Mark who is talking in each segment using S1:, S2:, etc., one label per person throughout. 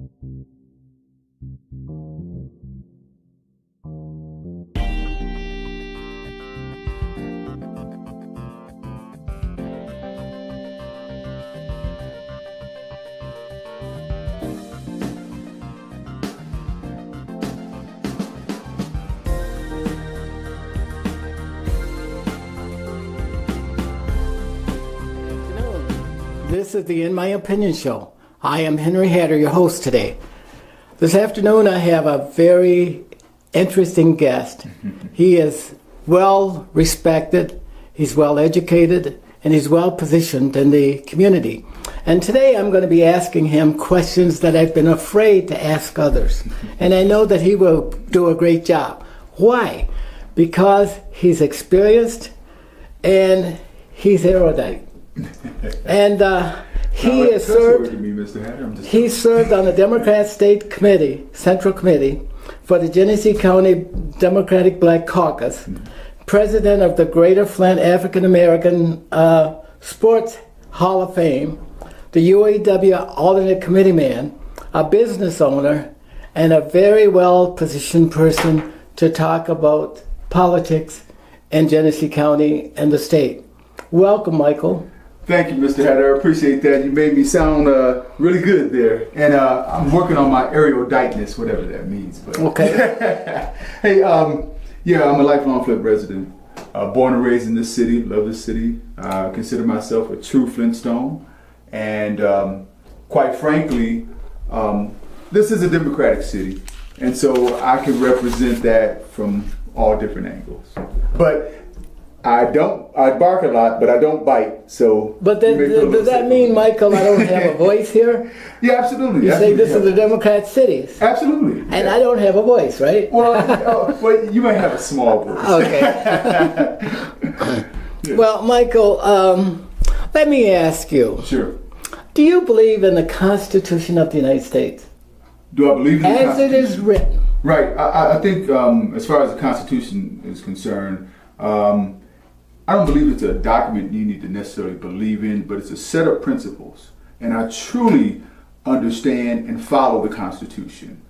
S1: This is the In My Opinion show. I am Henry Hatter, your host today. This afternoon I have a very interesting guest. He is well respected, he's well educated, and he's well positioned in the community. And today I'm going to be asking him questions that I've been afraid to ask others. And I know that he will do a great job. Why? Because he's experienced and he's erudite. And he has served. He served on the Democrat State Committee, Central Committee, for the Genesee County Democratic Black Caucus, president of the Greater Flint African American Sports Hall of Fame, the UAW alternate committeeman, a business owner, and a very well positioned person to talk about politics in Genesee County and the state. Welcome, Michael.
S2: Thank you, Mr. Hatter. I appreciate that. You made me sound really good there. And I'm working on my eruditeness, whatever that means. But.
S1: Okay.
S2: Hey, yeah, I'm a lifelong Flint resident. Born and raised in this city, love this city. I consider myself a true Flintstone. And quite frankly, this is a democratic city. And so I can represent that from all different angles. But I bark a lot, but I don't bite, so...
S1: But does that mean, Michael, I don't have a voice here?
S2: Yeah, absolutely.
S1: You say this is a Democrat city.
S2: Absolutely.
S1: And yeah. I don't have a voice, right?
S2: Well, you might have a small voice.
S1: Okay. Yeah. Well, Michael, let me ask you.
S2: Sure.
S1: Do you believe in the Constitution of the United States?
S2: Do I believe in the Constitution?
S1: As it is written.
S2: Right. I think as far as the Constitution is concerned, I don't believe it's a document you need to necessarily believe in, but it's a set of principles. And I truly understand and follow the Constitution.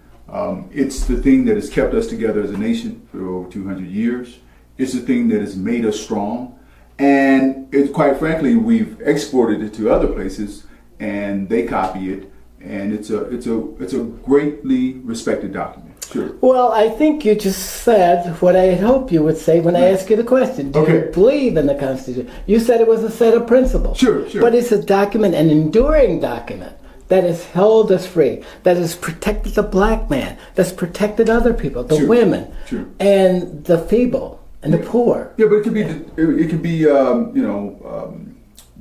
S2: It's the thing that has kept us together as a nation for over 200 years. It's the thing that has made us strong. And it's quite frankly, we've exported it to other places and they copy it. And it's a greatly respected document. Sure.
S1: Well, I think you just said what I had hoped you would say when I asked you the question. Do you believe in the Constitution? You said it was a set of principles.
S2: Sure.
S1: But it's a document, an enduring document, that has held us free, that has protected the black man, that's protected other people, the women, and the feeble, and the poor.
S2: Yeah, but it could be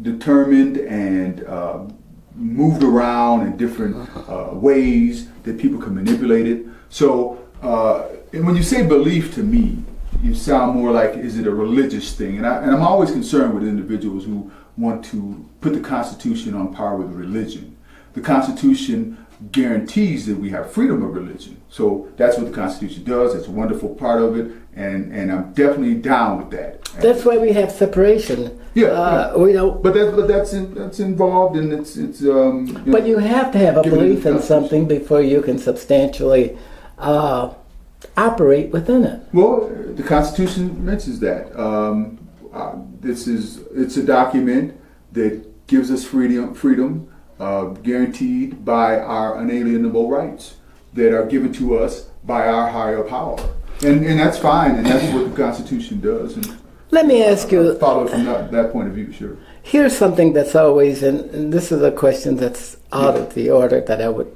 S2: determined and moved around in different ways that people can manipulate it. So, and when you say belief to me, you sound more like, is it a religious thing? And I'm always concerned with individuals who want to put the Constitution on par with religion. The Constitution guarantees that we have freedom of religion. So that's what the Constitution does. It's a wonderful part of it, and I'm definitely down with that.
S1: That's why we have separation.
S2: Yeah.
S1: We don't.
S2: But that's involved, and it's.
S1: But you have to have a belief in something before you can substantially operate within it.
S2: Well, the Constitution mentions that. It's a document that gives us freedom guaranteed by our unalienable rights that are given to us by our higher power. And that's fine, and that's what the Constitution does. And
S1: let me ask you...
S2: Follow it from that point of view, sure.
S1: Here's something that's always, and this is a question that's out of the order that I would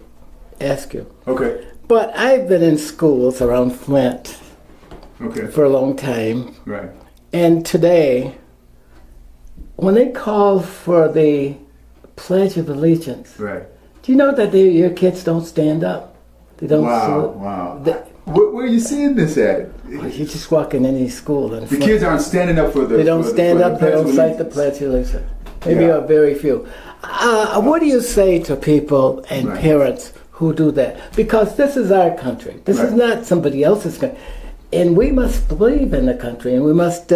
S1: ask you.
S2: Okay.
S1: But I've been in schools around Flint for a long time.
S2: Right.
S1: And today, when they call for the Pledge of Allegiance,
S2: right.
S1: Do you know that your kids don't stand up? They don't salute.
S2: Wow. Where are you seeing this at?
S1: You're just walking in any school. And
S2: the kids aren't standing up for the...
S1: They don't stand up, they don't cite the Pledge of Allegiance. Maybe a very few. What do you say to people and parents who do that? Because this is our country. This is not somebody else's country. And we must believe in the country, and we must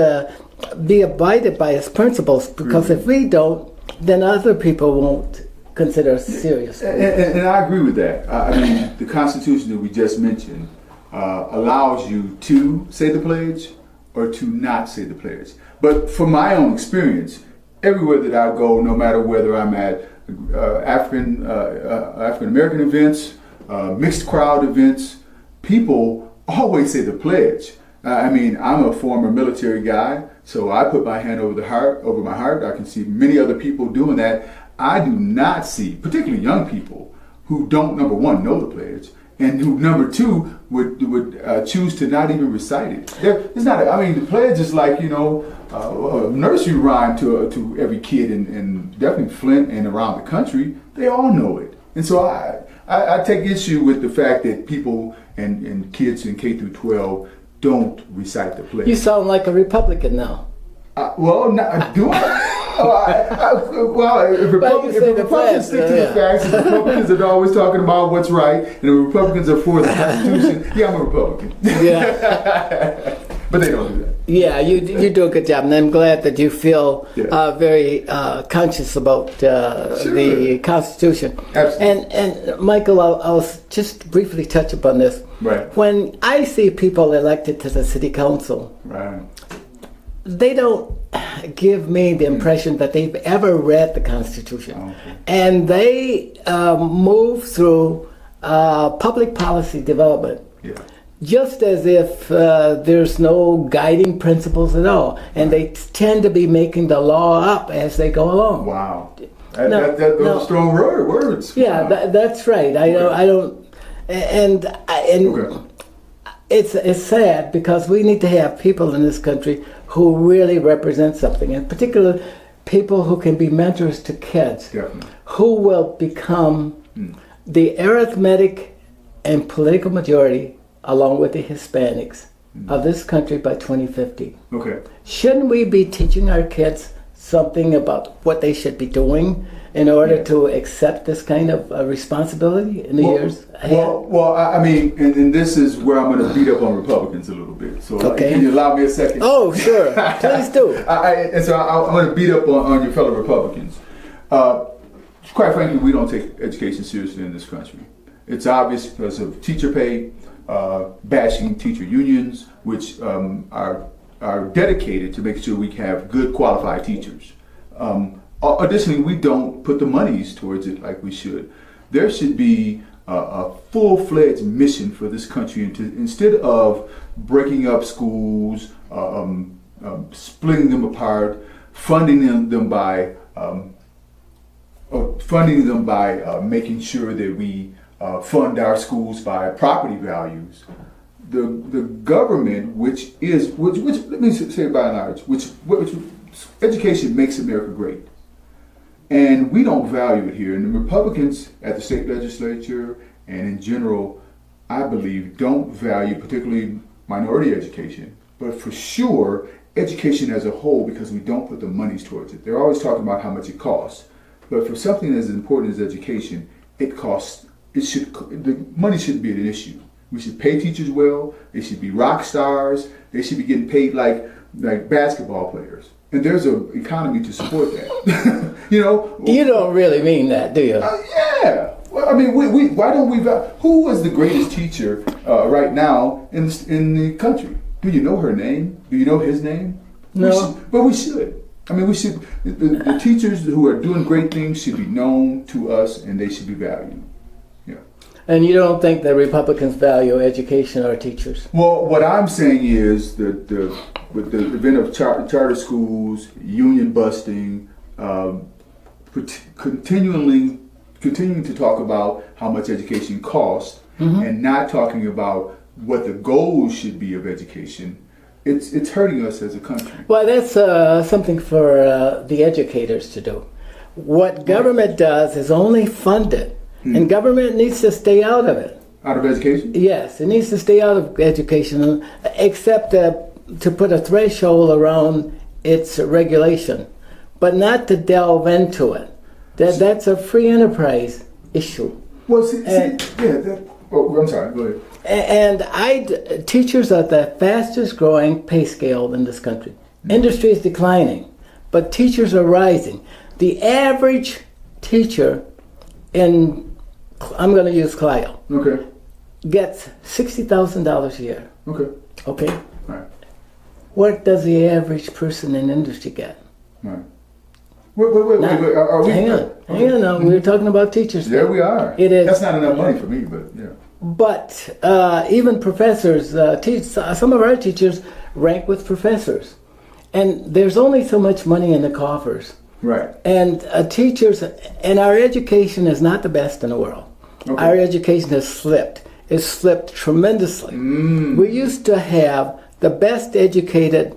S1: be abided by its principles, because if we don't, then other people won't consider serious.
S2: And I agree with that. I mean, the Constitution that we just mentioned allows you to say the pledge or to not say the pledge. But from my own experience, everywhere that I go, no matter whether I'm at African American events, mixed crowd events, people always say the pledge. I mean, I'm a former military guy, so I put my hand over my heart. I can see many other people doing that. I do not see, particularly young people, who don't, number one, know the pledge, and who, number two, would choose to not even recite it. It's not. I mean, the pledge is like, you know, a nursery rhyme to every kid, and definitely Flint and around the country. They all know it, and so I take issue with the fact that people and kids in K through 12 don't recite the pledge.
S1: You sound like a Republican now.
S2: Well, do I? If Republicans stick to the facts, and Republicans are always talking about what's right, and the Republicans are for the Constitution, yeah, I'm a Republican.
S1: Yeah.
S2: But they don't do that.
S1: Yeah, you do a good job, and I'm glad that you feel very conscious about the Constitution.
S2: Absolutely.
S1: And Michael, I'll just briefly touch upon this.
S2: Right.
S1: When I see people elected to the city council,
S2: Right.
S1: they don't give me the impression that they've ever read the Constitution.
S2: Okay.
S1: And they move through public policy development
S2: Yeah.
S1: just as if there's no guiding principles at all. And they tend to be making the law up as they go along.
S2: Wow. Those are strong words.
S1: Yeah, that's right. I don't, and
S2: Okay.
S1: it's sad because we need to have people in this country who really represent something, in particular people who can be mentors to kids,
S2: Definitely.
S1: who will become the arithmetic and political majority along with the Hispanics of this country by 2050.
S2: Okay.
S1: Shouldn't we be teaching our kids something about what they should be doing in order to accept this kind of responsibility in the years ahead?
S2: Well, I mean, and this is where I'm going to beat up on Republicans a little bit. So can you allow me a second?
S1: Oh, sure. Please do.
S2: I'm going to beat up on your fellow Republicans. Quite frankly, we don't take education seriously in this country. It's obvious because of teacher pay, bashing teacher unions, which are dedicated to make sure we have good qualified teachers. Additionally, we don't put the monies towards it like we should. There should be a full-fledged mission for this country, instead of breaking up schools, splitting them apart, funding them by making sure that we fund our schools by property values. The government, which let me say by and large, which education makes America great. And we don't value it here. And the Republicans at the state legislature and in general, I believe, don't value particularly minority education, but for sure education as a whole, because we don't put the monies towards it. They're always talking about how much it costs. But for something as important as education, the money shouldn't be an issue. We should pay teachers well. They should be rock stars. They should be getting paid like basketball players. And there's an economy to support that. You don't
S1: really mean that, do you?
S2: Yeah. Well, I mean, why don't we? Who is the greatest teacher right now in the country? Do you know her name? Do you know his name?
S1: No.
S2: But we should. I mean, we should. The teachers who are doing great things should be known to us, and they should be valued. Yeah.
S1: And you don't think that Republicans value education or teachers?
S2: Well, what I'm saying is that with the event of charter schools, union busting, continuing to talk about how much education costs, and not talking about what the goals should be of education, it's hurting us as a country.
S1: Well, that's something for the educators to do. What government does is only fund it, and government needs to stay out of it.
S2: Out of education?
S1: Yes, it needs to stay out of education, except to put a threshold around its regulation, but not to delve into it. That's a free enterprise issue.
S2: Well, I'm sorry, go ahead.
S1: And teachers are the fastest growing pay scale in this country. Industry is declining, but teachers are rising. The average teacher I'm going to use Clio,
S2: Okay.
S1: gets $60,000 a year.
S2: Okay.
S1: Okay?
S2: All right.
S1: What does the average person in industry get?
S2: All right. Wait.
S1: Now,
S2: Are we?
S1: hang on. Now, we're talking about teachers.
S2: There we are.
S1: It is.
S2: That's not enough money for me, but yeah.
S1: But even professors, some of our teachers rank with professors. And there's only so much money in the coffers.
S2: Right.
S1: And teachers, and our education is not the best in the world.
S2: Okay.
S1: Our education has slipped. It's slipped tremendously. We used to have the best educated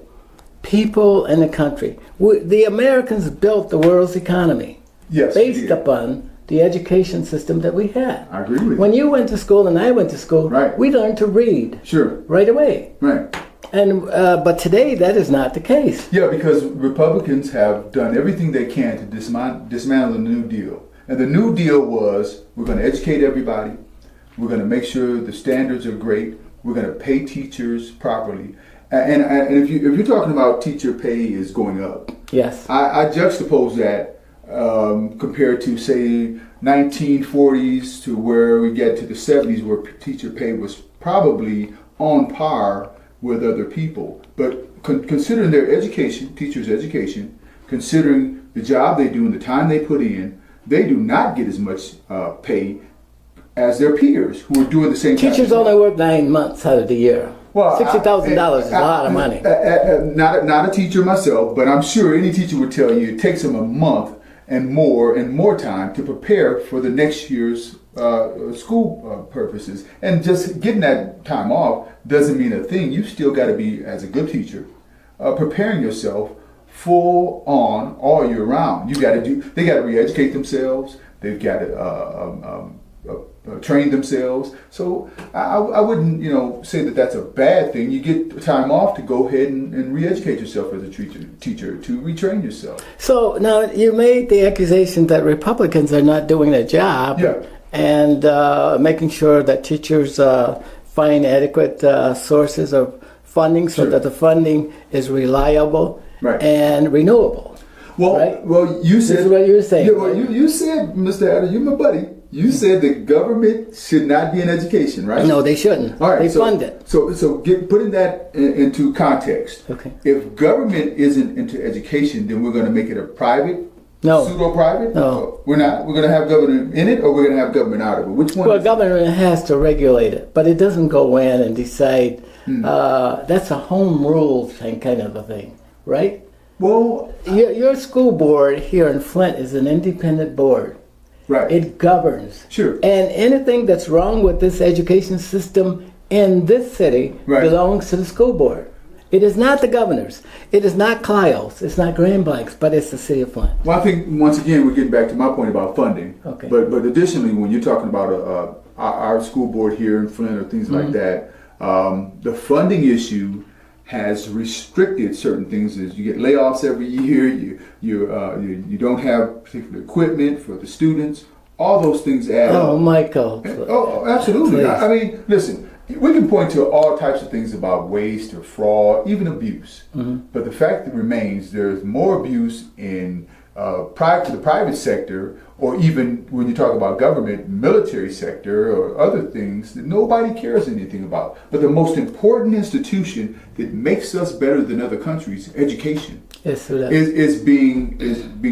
S1: people in the country. The Americans built the world's economy
S2: Yes.
S1: based
S2: indeed.
S1: upon the education system that we had.
S2: I agree with
S1: When
S2: you.
S1: you went to school and I went to school,
S2: Right.
S1: we learned to read
S2: Sure.
S1: right away.
S2: Right.
S1: And but today that is not the case.
S2: Yeah, because Republicans have done everything they can to dismantle the New Deal. And the New Deal was, we're going to educate everybody. We're going to make sure the standards are great. We're going to pay teachers properly. And if you're talking about teacher pay is going up,
S1: Yes.
S2: I juxtapose that compared to, say, 1940s to where we get to the 70s, where teacher pay was probably on par with other people. But considering their education, teachers' education, considering the job they do and the time they put in, they do not get as much pay as their peers who are doing the same type
S1: Teachers
S2: of
S1: only work 9 months out of the year. $60,000 is a lot of money.
S2: Not a teacher myself, but I'm sure any teacher would tell you it takes them a month and more time to prepare for the next year's school purposes. And just getting that time off doesn't mean a thing. You still got to be, as a good teacher, preparing yourself full on all year round. They got to re-educate themselves. They've got to train themselves. So I wouldn't, say that that's a bad thing. You get time off to go ahead and re-educate yourself as a teacher, to retrain yourself.
S1: So now you made the accusation that Republicans are not doing their job
S2: Yeah.
S1: and making sure that teachers find adequate sources of funding so
S2: Sure.
S1: that the funding is reliable
S2: Right.
S1: and renewable.
S2: Well,
S1: Right?
S2: you said.
S1: This is what you're saying.
S2: Yeah, well, you said, Mr. Adder, you're my buddy. You said the government should not be in education, right?
S1: No, they shouldn't.
S2: All right,
S1: They
S2: so,
S1: fund it.
S2: So putting that into context.
S1: Okay.
S2: If government isn't into education, then we're going to make it a private,
S1: No.
S2: pseudo-private.
S1: No.
S2: We're not. We're going to have government in it, or we're going to have government out of it. Which one?
S1: Well,
S2: is it?
S1: government has to regulate it, but it doesn't go in and decide. That's a home rule thing, kind of a thing, right?
S2: Well,
S1: Your school board here in Flint is an independent board.
S2: right.
S1: It governs.
S2: Sure.
S1: And anything that's wrong with this education system in this city
S2: Right.
S1: belongs to the school board. It is not the governor's. It is not Clio's. It's not Grand Blank's, but it's the city of Flint.
S2: Well, I think once again we're getting back to my point about funding.
S1: Okay.
S2: But additionally, when you're talking about our school board here in Flint or things like that, the funding issue has restricted certain things. As you get layoffs every year, you don't have particular equipment for the students. All those things add up.
S1: Oh, Michael.
S2: Oh, absolutely.
S1: Please.
S2: I mean, listen, we can point to all types of things about waste or fraud, even abuse. But the fact that remains, there's more abuse in the private sector, or even when you talk about government, military sector, or other things that nobody cares anything about. But the most important institution that makes us better than other countries, education,
S1: Yes, so that-
S2: is being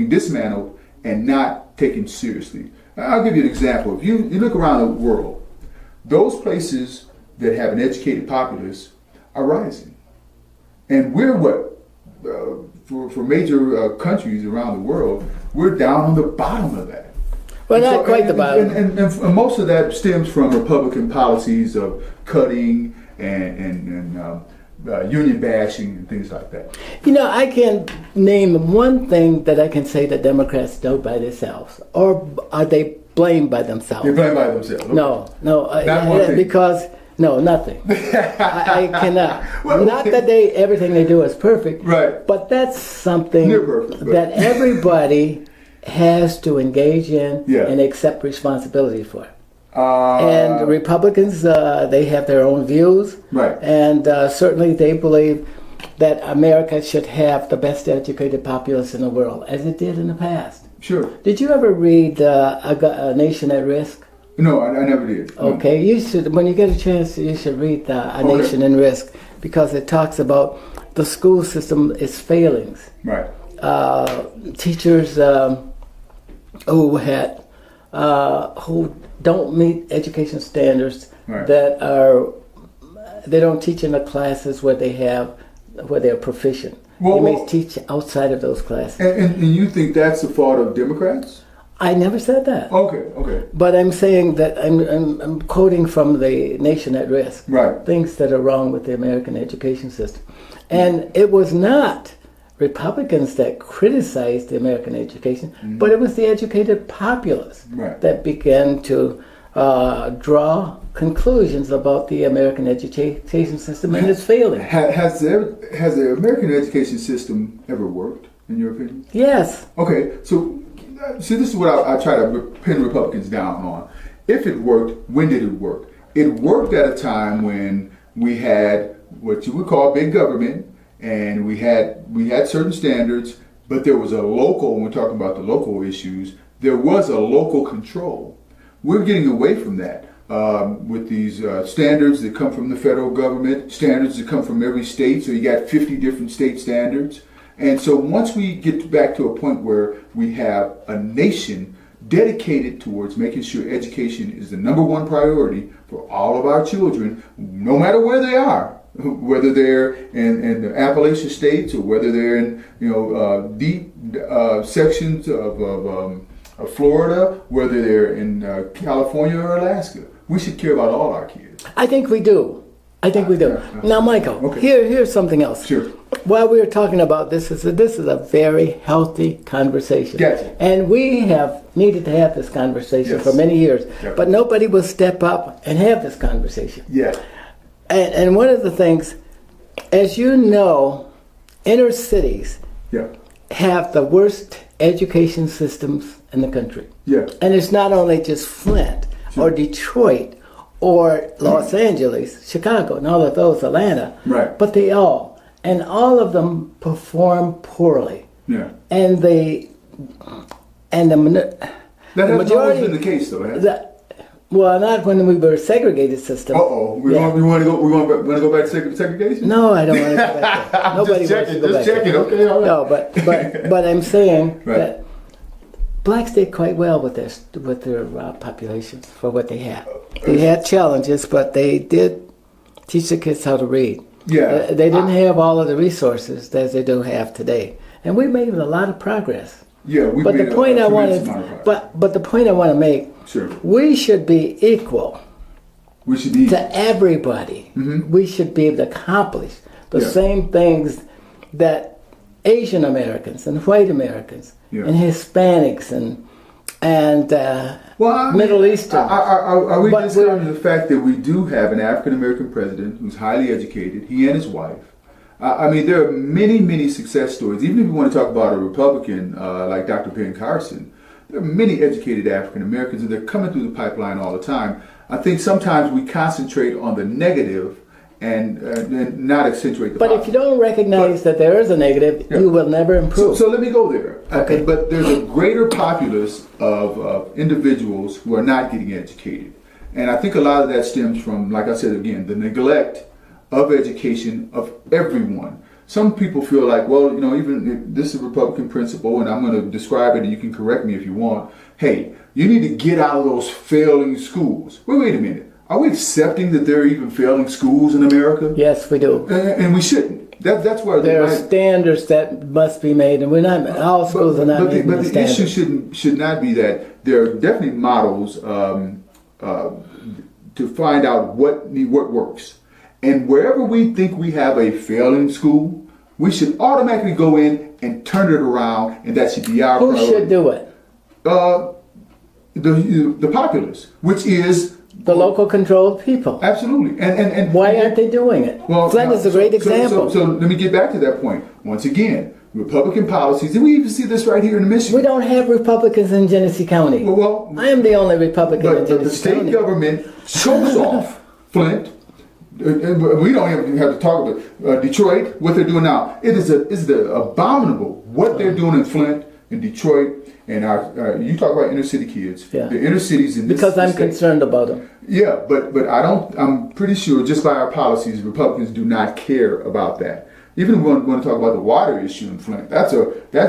S2: dismantled and not taken seriously. I'll give you an example. If you look around the world, those places that have an educated populace are rising. And we're for major countries around the world, we're down on the bottom of that.
S1: Well,
S2: And
S1: not quite the bottom.
S2: And most of that stems from Republican policies of cutting and union bashing and things like that.
S1: I can name one thing that I can say that Democrats do by themselves, or are they blamed by themselves?
S2: They're blamed by themselves. Okay.
S1: No,
S2: Not one thing.
S1: because no, nothing. I cannot.
S2: Well,
S1: Not that everything they do is perfect,
S2: Right.
S1: but that's something
S2: Near perfect, but-
S1: that everybody has to engage in
S2: Yeah.
S1: and accept responsibility for. And the Republicans, they have their own views,
S2: Right.
S1: and certainly they believe that America should have the best educated populace in the world, as it did in the past.
S2: Sure.
S1: Did you ever read A Nation at Risk?
S2: No, I never did. No.
S1: Okay, you should. When you get a chance, you should read A Nation at Risk, because it talks about the school system, its failings.
S2: Right.
S1: Teachers who don't meet education standards,
S2: Right.
S1: they don't teach in the classes where they're proficient.
S2: Well,
S1: they may
S2: well-
S1: teach outside of those classes.
S2: And you think that's the fault of Democrats?
S1: I never said that.
S2: Okay.
S1: But I'm saying that I'm quoting from the Nation at Risk.
S2: Right.
S1: Things that are wrong with the American education system. And it was not Republicans that criticized the American education, but it was the educated populace
S2: Right.
S1: that began to draw conclusions about the American education system and its failing.
S2: Has the American education system ever worked, in your opinion?
S1: Yes.
S2: Okay, so see, this is what I try to pin Republicans down on. If it worked, when did it work? It worked at a time when we had what you would call big government, and we had certain standards, but there was a local, when we're talking about the local issues, there was a local control. We're getting away from that with these standards that come from the federal government, standards that come from every state, so you got 50 different state standards. And so once we get back to a point where we have a nation dedicated towards making sure education is the number one priority for all of our children, no matter where they are, whether they're in the Appalachian states or whether they're in deep sections of Florida, whether they're in California or Alaska, we should care about all our kids.
S1: I think we do. Now, Michael,
S2: Okay.
S1: here's something else.
S2: Sure.
S1: While we were talking about this is a very healthy conversation.
S2: Gotcha.
S1: And we have needed to have this conversation
S2: Yes.
S1: for many years.
S2: Yep.
S1: But nobody will step up and have this conversation.
S2: Yeah.
S1: And one of the things, as you know, inner cities
S2: Yeah.
S1: have the worst education systems in the country.
S2: Yeah.
S1: And it's not only just Flint or Detroit or Los Angeles, Chicago, and all of those, Atlanta,
S2: Right.
S1: but all of them perform poorly.
S2: Yeah.
S1: And the
S2: That hasn't always
S1: majority,
S2: been the case, though, has it?
S1: well, not when we were a segregated system.
S2: Uh-oh.
S1: Yeah.
S2: We want to go back to segregation?
S1: No, I don't want to go back there. Nobody wants to go back there.
S2: Okay, all right.
S1: No, but I'm saying
S2: Right.
S1: that blacks did quite well with their populations for what they had. They had challenges, but they did teach the kids how to read.
S2: Yeah.
S1: They didn't have all of the resources that they do have today, and we made a lot of progress.
S2: Yeah, we
S1: But
S2: made
S1: the point
S2: a
S1: I want
S2: tremendous amount of
S1: to,
S2: progress.
S1: but the point I want to make,
S2: Sure.
S1: we should be equal
S2: We should be.
S1: to everybody. We should be able to accomplish the
S2: Yeah.
S1: same things that Asian Americans and white Americans
S2: Yeah.
S1: and Hispanics and
S2: Well, I mean,
S1: Middle Eastern.
S2: Are we
S1: But
S2: discounting the fact that we do have an African American president who's highly educated, he and his wife? I mean, there are many, many success stories. Even if you want to talk about a Republican like Dr. Ben Carson, there are many educated African Americans, and they're coming through the pipeline all the time. I think sometimes we concentrate on the negative and not accentuate the
S1: But
S2: positive.
S1: if you don't recognize that there is a negative,
S2: Yeah.
S1: you will never improve.
S2: So let me go there.
S1: Okay.
S2: But there's a greater populace of individuals who are not getting educated. And I think a lot of that stems from, like I said again, the neglect of education of everyone. Some people feel like, well, even if this is a Republican principle, and I'm going to describe it, and you can correct me if you want. Hey, you need to get out of those failing schools. Wait a minute. Are we accepting that there are even failing schools in America?
S1: Yes, we do.
S2: And we shouldn't. That's where
S1: There are standards that must be made, and we're not. All schools are not meeting
S2: but
S1: the
S2: the issue
S1: standards.
S2: should not be that. There are definitely models to find out what works, and wherever we think we have a failing school, we should automatically go in and turn it around, and that should be our
S1: Who
S2: priority.
S1: should do it?
S2: The populace, which is
S1: The local controlled people.
S2: absolutely, and
S1: Why aren't they doing it? Flint is a great example.
S2: So let me get back to that point once again. Republican policies, and we even see this right here in Michigan.
S1: We don't have Republicans in Genesee County.
S2: Well,
S1: I am the only Republican in
S2: but the
S1: Genesee
S2: state
S1: County.
S2: government chokes off Flint. And we don't even have to talk about Detroit, what they're doing now. It's the abominable what they're doing in Flint. in Detroit, and you talk about inner city kids.
S1: Yeah.
S2: The inner cities in this
S1: Because I'm
S2: state.
S1: concerned about them.
S2: Yeah, but I'm pretty sure just by our policies, Republicans do not care about that. Even when we want to talk about the water issue in Flint, that's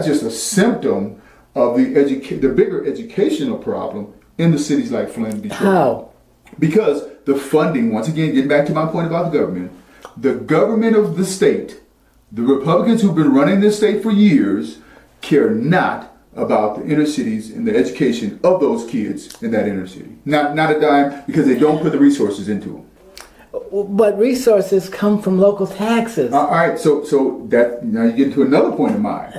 S2: just a symptom of the bigger educational problem in the cities like Flint and Detroit.
S1: How?
S2: Because the funding, once again, getting back to my point about the government of the state, the Republicans who've been running this state for years, care not about the inner cities and the education of those kids in that inner city. Not a dime, because they don't put the resources into them.
S1: But resources come from local taxes.
S2: All right, so that now you get to another point of mine.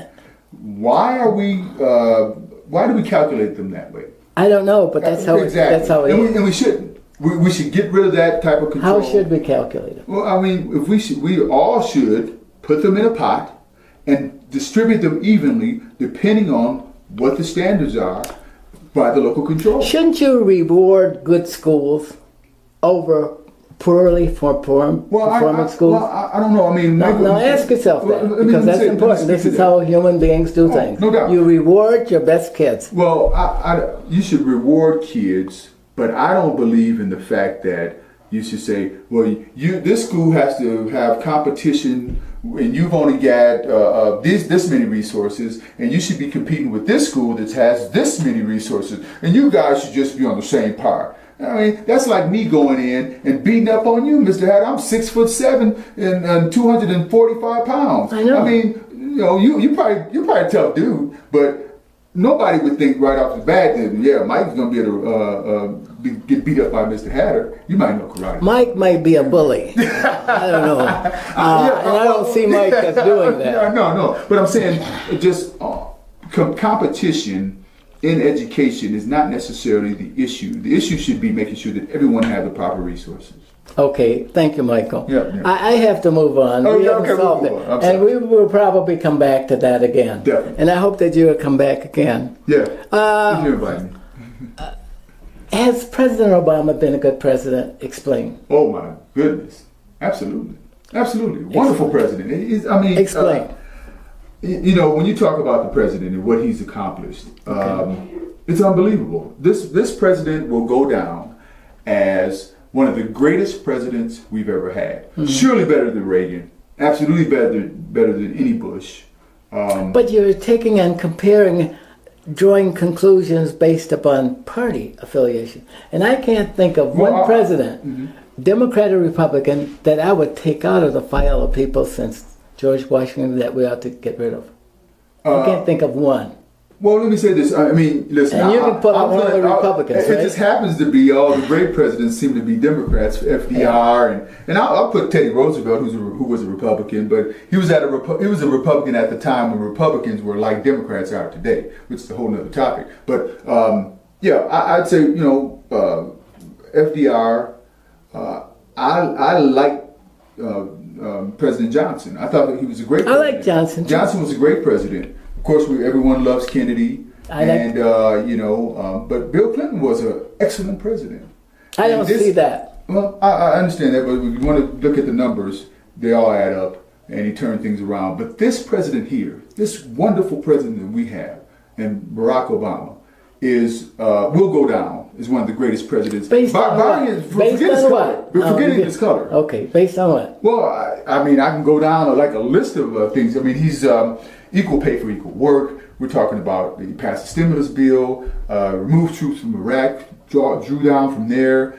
S2: Why do we calculate them that way?
S1: I don't know, but that's how
S2: exactly.
S1: that's how it is.
S2: And we shouldn't. We should get rid of that type of control.
S1: How should we calculate it?
S2: Well, I mean, if we all should put them in a pot and distribute them evenly, depending on what the standards are by the local control.
S1: Shouldn't you reward good schools over poorly performing schools?
S2: Well, I don't know. I mean,
S1: Now ask yourself that, because that's important. This is how human beings do things.
S2: No doubt.
S1: You reward your best kids.
S2: Well, you should reward kids, but I don't believe in the fact that you should say, well, this school has to have competition, and you've only got this many resources, and you should be competing with this school that has this many resources, and you guys should just be on the same par. I mean, that's like me going in and beating up on you, Mr. Hatter. I'm 6'7" and 245 pounds.
S1: I know.
S2: I mean, you're probably a tough dude, but nobody would think right off the bat that, yeah, Mike's going to be able to get beat up by Mr. Hatter. You might know karate.
S1: Mike might be a bully. I don't know. And I don't see Mike as doing that.
S2: No. But I'm saying just competition in education is not necessarily the issue. The issue should be making sure that everyone has the proper resources.
S1: Okay, thank you, Michael.
S2: Yeah.
S1: I have to move on.
S2: Oh,
S1: We
S2: yeah,
S1: haven't
S2: okay,
S1: solved
S2: we'll
S1: it.
S2: move on.
S1: And we will probably come back to that again.
S2: Definitely.
S1: And I hope that you will come back again.
S2: Yeah. You invite me.
S1: Has President Obama been a good president? Explain.
S2: Oh my goodness. Absolutely. Wonderful president.
S1: Explain.
S2: When you talk about the president and what he's accomplished, it's unbelievable. This president will go down as one of the greatest presidents we've ever had. Mm-hmm. Surely better than Reagan. Absolutely better than any Bush.
S1: But you're taking and comparing, drawing conclusions based upon party affiliation. And I can't think of one president, Democrat or Republican, that I would take out of the file of people since George Washington that we ought to get rid of. I can't think of one.
S2: Well, let me say this. I mean, listen.
S1: And you can put up one of the Republicans,
S2: It
S1: right?
S2: just happens to be all the great presidents seem to be Democrats. FDR and I'll put Teddy Roosevelt, who was a Republican, but he was a Republican at the time when Republicans were like Democrats are today, which is a whole other topic. But I'd say FDR. I like President Johnson. I thought that he was a great president.
S1: I like Johnson too.
S2: Johnson was a great president. Of course, everyone loves Kennedy, but Bill Clinton was an excellent president.
S1: I don't see that.
S2: Well, I understand that, but if you want to look at the numbers, they all add up, and he turned things around. But this president here, this wonderful president that we have, and Barack Obama, will go down as one of the greatest presidents.
S1: Based on what?
S2: Forgetting his color.
S1: Okay, based on what?
S2: Well, I mean, I can go down like a list of things. I mean, he's equal pay for equal work. We're talking about he passed the stimulus bill, removed troops from Iraq, drew down from there.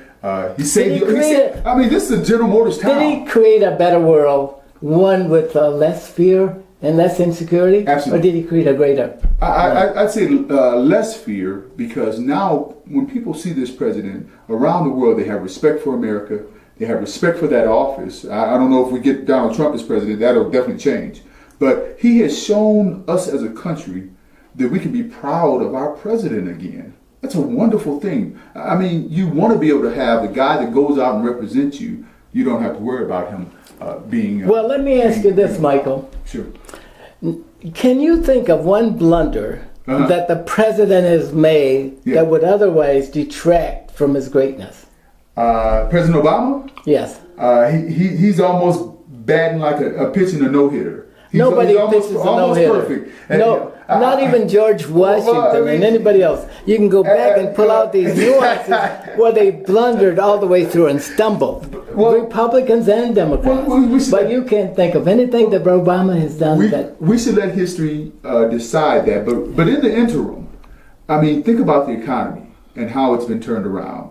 S2: He saved. This is a General Motors town.
S1: Did he create a better world, one with less fear and less insecurity?
S2: Absolutely.
S1: Or did he create a greater?
S2: I'd say less fear, because now when people see this president around the world, they have respect for America. They have respect for that office. I don't know if we get Donald Trump as president, that'll definitely change. But he has shown us as a country that we can be proud of our president again. That's a wonderful thing. I mean, you want to be able to have the guy that goes out and represents you. You don't have to worry about him being...
S1: well, let me ask you this, Michael.
S2: Sure.
S1: Can you think of one blunder that the president has made that would otherwise detract from his greatness?
S2: President Obama?
S1: Yes.
S2: He's almost batting like a pitching a no-hitter.
S1: Nobody
S2: he's almost,
S1: pitches a
S2: almost
S1: no-hitter.
S2: perfect. And,
S1: No, not even George Washington and anybody else. You can go back and pull out these nuances where they blundered all the way through and stumbled. Republicans and Democrats. But you can't think of anything that Obama has done that.
S2: We should let history decide that. But in the interim, I mean, think about the economy and how it's been turned around.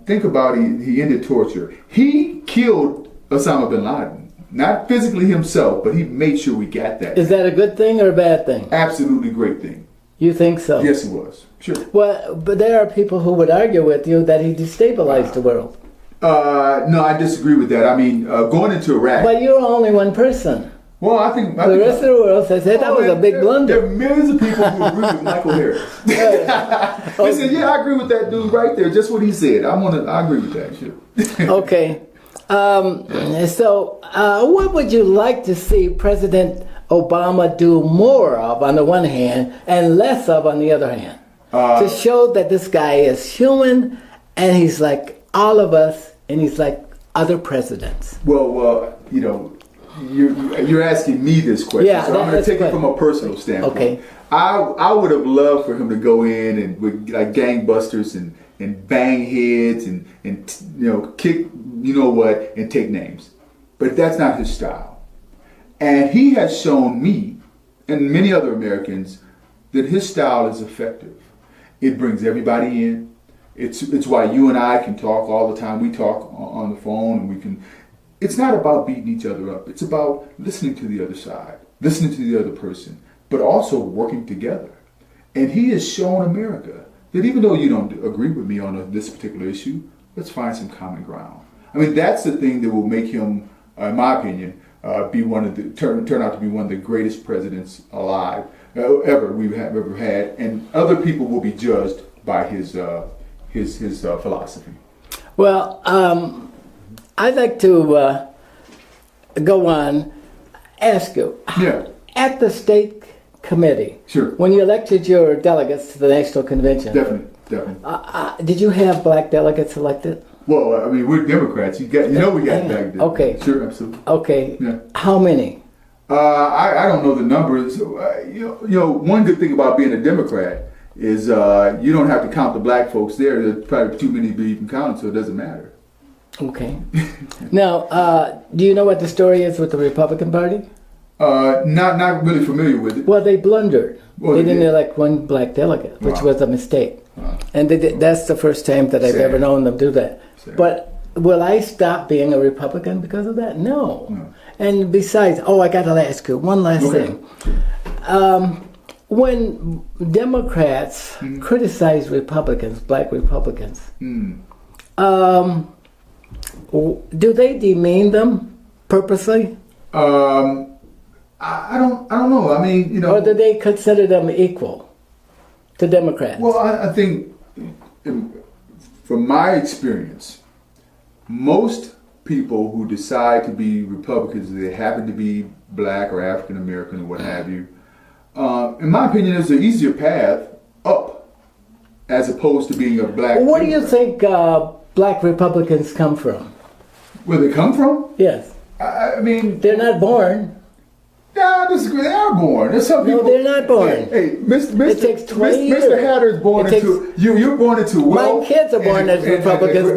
S2: Think about he ended torture. He killed Osama bin Laden. Not physically himself, but he made sure we got that.
S1: Is that a good thing or a bad thing?
S2: Absolutely great thing.
S1: You think so?
S2: Yes, it was. Sure.
S1: Well, but there are people who would argue with you that he destabilized the world.
S2: No, I disagree with that. I mean, going into Iraq.
S1: But you're only one person.
S2: Well, I think
S1: The rest of the world says that was a big blunder.
S2: There are millions of people who agree with Michael Harris. They said, "Yeah, I agree with that dude right there. Just what he said. I agree with that." Sure.
S1: Okay. So, what would you like to see President Obama do more of on the one hand and less of on the other hand? To show that this guy is human and he's like all of us and he's like other presidents.
S2: Well, you know, you're asking me this question,
S1: Yeah,
S2: so I'm going to take it from a personal standpoint.
S1: Okay.
S2: I would have loved for him to go in and with like gangbusters and bang heads and you know, kick you know what and take names, but that's not his style. And he has shown me and many other Americans that his style is effective. It brings everybody in. It's why you and I can talk all the time. We talk on the phone and we can. It's not about beating each other up. It's about listening to the other side, listening to the other person, but also working together. And he has shown America that even though you don't agree with me on this particular issue, let's find some common ground. I mean, that's the thing that will make him, in my opinion, be turn out to be one of the greatest presidents alive we've ever had, and other people will be judged by his philosophy.
S1: Well, I'd like to go on, ask you.
S2: Yeah.
S1: At the state committee,
S2: Sure.
S1: when you elected your delegates to the National Convention,
S2: Definitely.
S1: did you have black delegates elected?
S2: Well, I mean, we're Democrats. We got back there.
S1: Okay.
S2: Sure, absolutely.
S1: Okay.
S2: Yeah.
S1: How many?
S2: I don't know the numbers. You know, one good thing about being a Democrat is you don't have to count the black folks there. There's probably too many to be even counted, so it doesn't matter.
S1: Okay. Now, do you know what the story is with the Republican Party?
S2: Not really familiar with it.
S1: Well, they blundered.
S2: Well,
S1: they
S2: they
S1: didn't
S2: did.
S1: elect one black delegate, which
S2: Wow.
S1: was a mistake.
S2: Wow.
S1: And that's the first time that I've
S2: Sad.
S1: ever known them do that.
S2: Sad.
S1: But will I stop being a Republican because of that? No.
S2: No.
S1: And besides, I got to ask you one last
S2: Okay.
S1: thing. When Democrats
S2: Mm-hmm.
S1: criticize Republicans, black Republicans,
S2: Mm.
S1: do they demean them purposely?
S2: I don't know. I mean, you know.
S1: Or do they consider them equal to Democrats?
S2: Well, I think, from my experience, most people who decide to be Republicans, they happen to be black or African American or what have you, in my opinion, there's an easier path up as opposed to being a black.
S1: Where do you
S2: Democrat.
S1: think black Republicans come from?
S2: Where they come from?
S1: Yes.
S2: I mean,
S1: They're not born.
S2: I disagree. They are born. There's some
S1: No,
S2: people.
S1: they're not born.
S2: Hey, Mr.
S1: It takes 20
S2: Mr.
S1: years.
S2: Hatter is born
S1: It takes-
S2: into you're born into
S1: My
S2: wealth.
S1: kids are born as Republicans,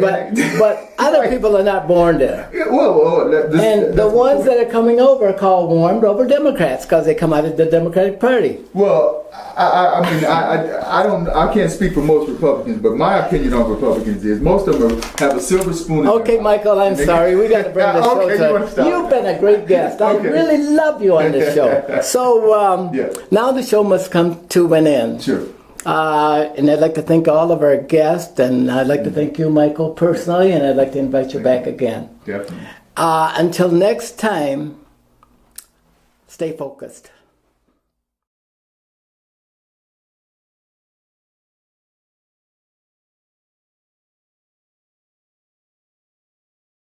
S1: but other people are not born there. And the ones that are coming over are called warmed over Democrats because they come out of the Democratic Party.
S2: Well, I mean, I can't speak for most Republicans, but my opinion on Republicans is most of them have a silver spoon. in their
S1: Okay,
S2: mouth.
S1: Michael, I'm sorry. We got to bring the show
S2: Okay, you wanna
S1: to
S2: stop.
S1: You've been a great guest. I
S2: Okay.
S1: really love you on this show. So
S2: Yeah.
S1: now the show must come to an end.
S2: Sure.
S1: And I'd like to thank all of our guests, and I'd like to thank you, Michael, personally, and I'd like to invite you back again.
S2: Definitely.
S1: Until next time, stay focused.